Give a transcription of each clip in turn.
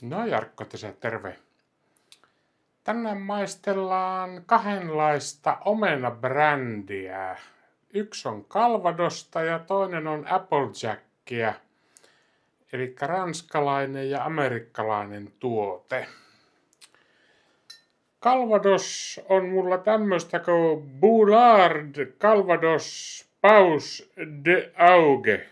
No Jarkko tässä terve. Tänään maistellaan kahdenlaista omenabrändiä. Yksi on Calvadosta ja toinen on Applejackia. Eli ranskalainen ja amerikkalainen tuote. Calvados on mulla tämmöstä kuin Boulard Calvados Paus de Auge.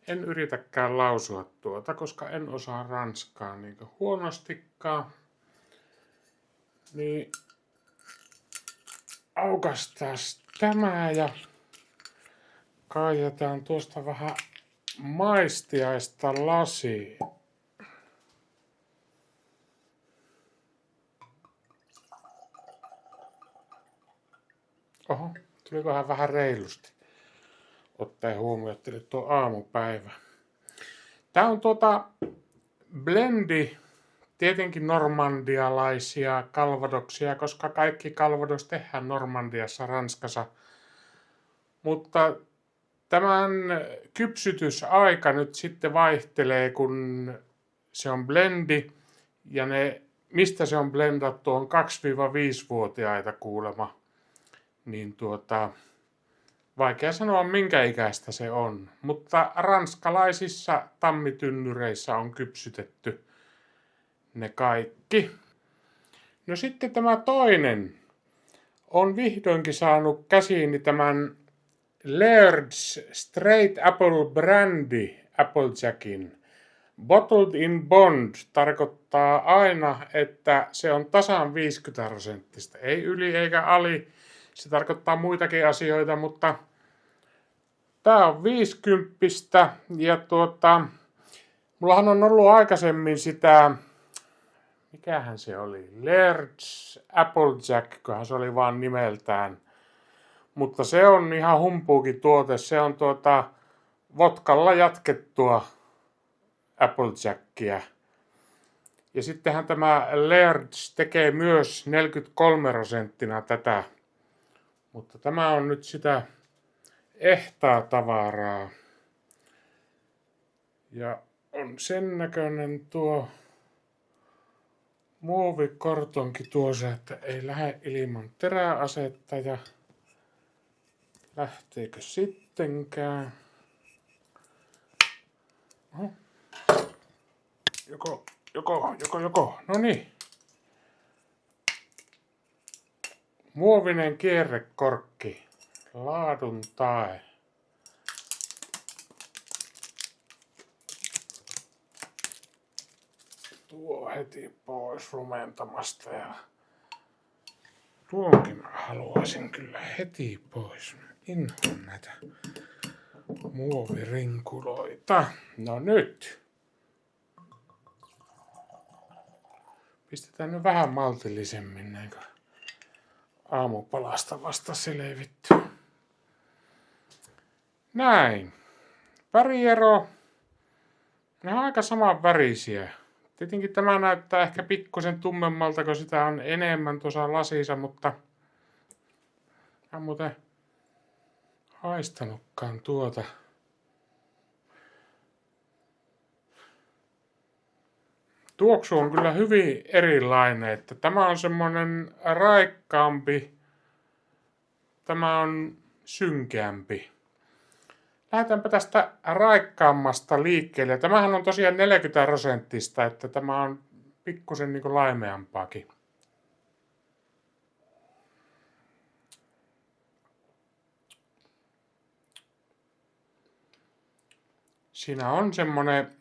En yritäkään lausua tuota, koska en osaa ranskaa niin huonostikaan. Niin aukastaas tämä ja kaadetaan tuosta vähän maistiaista lasiin. Oho, tulikohan vähän reilusti. Ottaen huomioon, että nyt on aamupäivä. Tää on blendi, tietenkin normandialaisia calvadoksia, koska kaikki Calvados tehdään Normandiassa, Ranskassa. Mutta tämän kypsytysaika nyt sitten vaihtelee, kun se on blendi ja mistä se on blendattu on 2-5-vuotiaita kuulemma. Niin vaikea sanoa minkä ikäistä se on, mutta ranskalaisissa tammitynnyreissä on kypsytetty ne kaikki. No sitten tämä toinen on vihdoinkin saanut käsiini tämän Laird's Straight Apple Brandy Applejackin. Bottled in bond tarkoittaa aina, että se on tasan 50%. Ei yli eikä ali. Se tarkoittaa muitakin asioita, mutta tää on 50 ja mullahan on ollut aikaisemmin sitä, mikähän se oli, Laird's Applejack, kunhan se oli vaan nimeltään. Mutta se on ihan humpuukin tuote, se on vodkalla jatkettua Applejackia. Ja sittenhän tämä Laird's tekee myös 43% tätä. Mutta tämä on nyt sitä ehtaa tavaraa. Ja on sen näköinen tuo muovikortonki tuossa, että ei lähde ilman teräasetta. Ja lähteekö sittenkään? Oho. Joko. No niin. Muovinen kierrekorkki. Laadun tae. Tuo heti pois rumentamasta ja tuonkin haluaisin kyllä heti pois. Inhoan näitä muovirinkuloita. No nyt. Pistetään nyt vähän maltillisemmin näin aamupalasta vasta selvitty. Näin. Väriero. Ne on aika saman värisiä. Tietenkin tämä näyttää ehkä pikkusen tummemmalta, kun sitä on enemmän tuossa lasissa, mutta en muuten haistanutkaan tuota. Tuoksu on kyllä hyvin erilainen, että tämä on semmoinen raikkaampi, tämä on synkeämpi. Lähdetäänpä tästä raikkaammasta liikkeelle. Tämähän on tosiaan 40%, että tämä on pikkusen niin kuin laimeampaakin. Siinä on semmoinen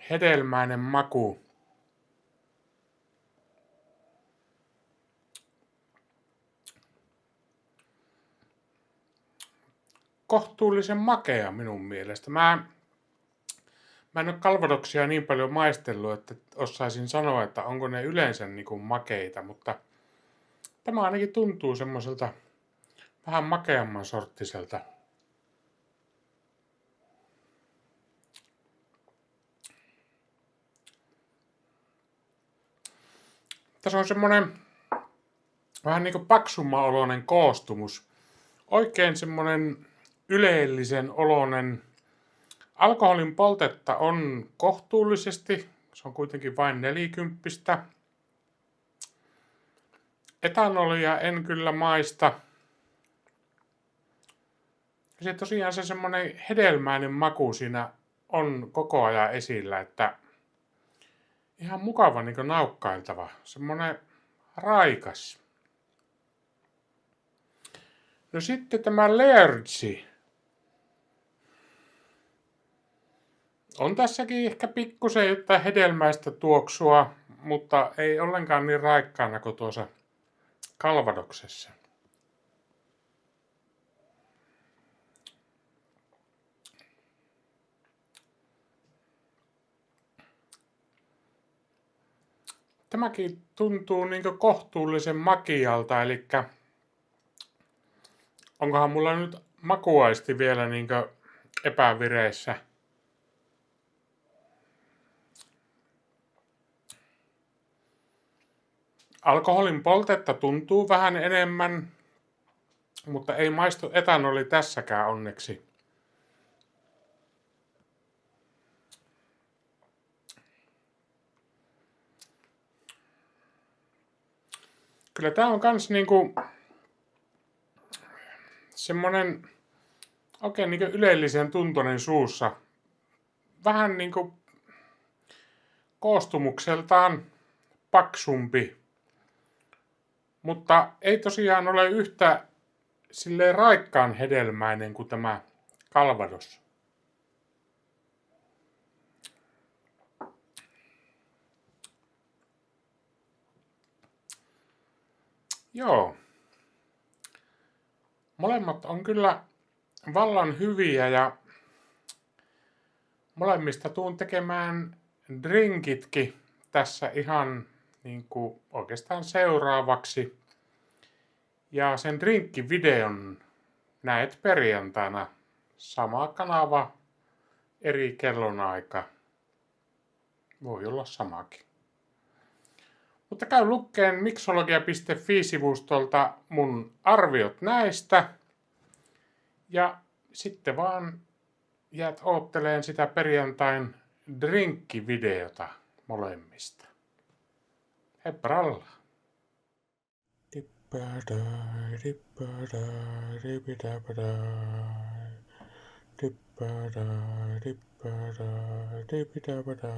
hedelmäinen maku. Kohtuullisen makea minun mielestä. Mä en ole Calvadoksia niin paljon maistellut, että osaisin sanoa, että onko ne yleensä niin kuin makeita, mutta tämä ainakin tuntuu semmoiselta vähän makeamman sorttiselta. Tässä on semmoinen vähän niin kuin paksumman oloinen koostumus. Oikein semmoinen yleellisen oloinen. Alkoholin poltetta on kohtuullisesti, Se on kuitenkin vain 40. Etanolia en kyllä maista. Se tosiaan se semmoinen hedelmäinen maku siinä on koko ajan esillä, että ihan mukava niin kuin naukkailtava. Semmoinen raikas. No sitten tämä Lertsi. On tässäkin ehkä pikkusen jotain hedelmäistä tuoksua, mutta ei ollenkaan niin raikkaana kuin tuossa Calvadoksessa. Tämäkin tuntuu niin kohtuullisen makealta, eli onkohan mulla nyt makuaisti vielä niin epävireissä. Alkoholin poltetta tuntuu vähän enemmän, mutta ei maistu etanoli tässäkään onneksi. Kyllä tää on kans niinku semmonen oikein niinku ylellisen tuntoinen suussa. Vähän niinku koostumukseltaan paksumpi. Mutta ei tosiaan ole yhtä silleen raikkaan hedelmäinen kuin tämä Calvados. Joo. Molemmat on kyllä vallan hyviä ja molemmista tuun tekemään drinkitkin tässä ihan niin kuin oikeastaan seuraavaksi. Ja sen drinkkivideon näet perjantaina. Sama kanava, eri kellonaika. Voi olla samakin. Mutta käy lukkeen mixologia.fi-sivustolta mun arviot näistä. Ja sitten vaan jäät ootteleen sitä perjantain drinkkivideota molemmista. Heipparalla! Dippadai, dippadai, dippadai, dippadai, dippadai, dippadai.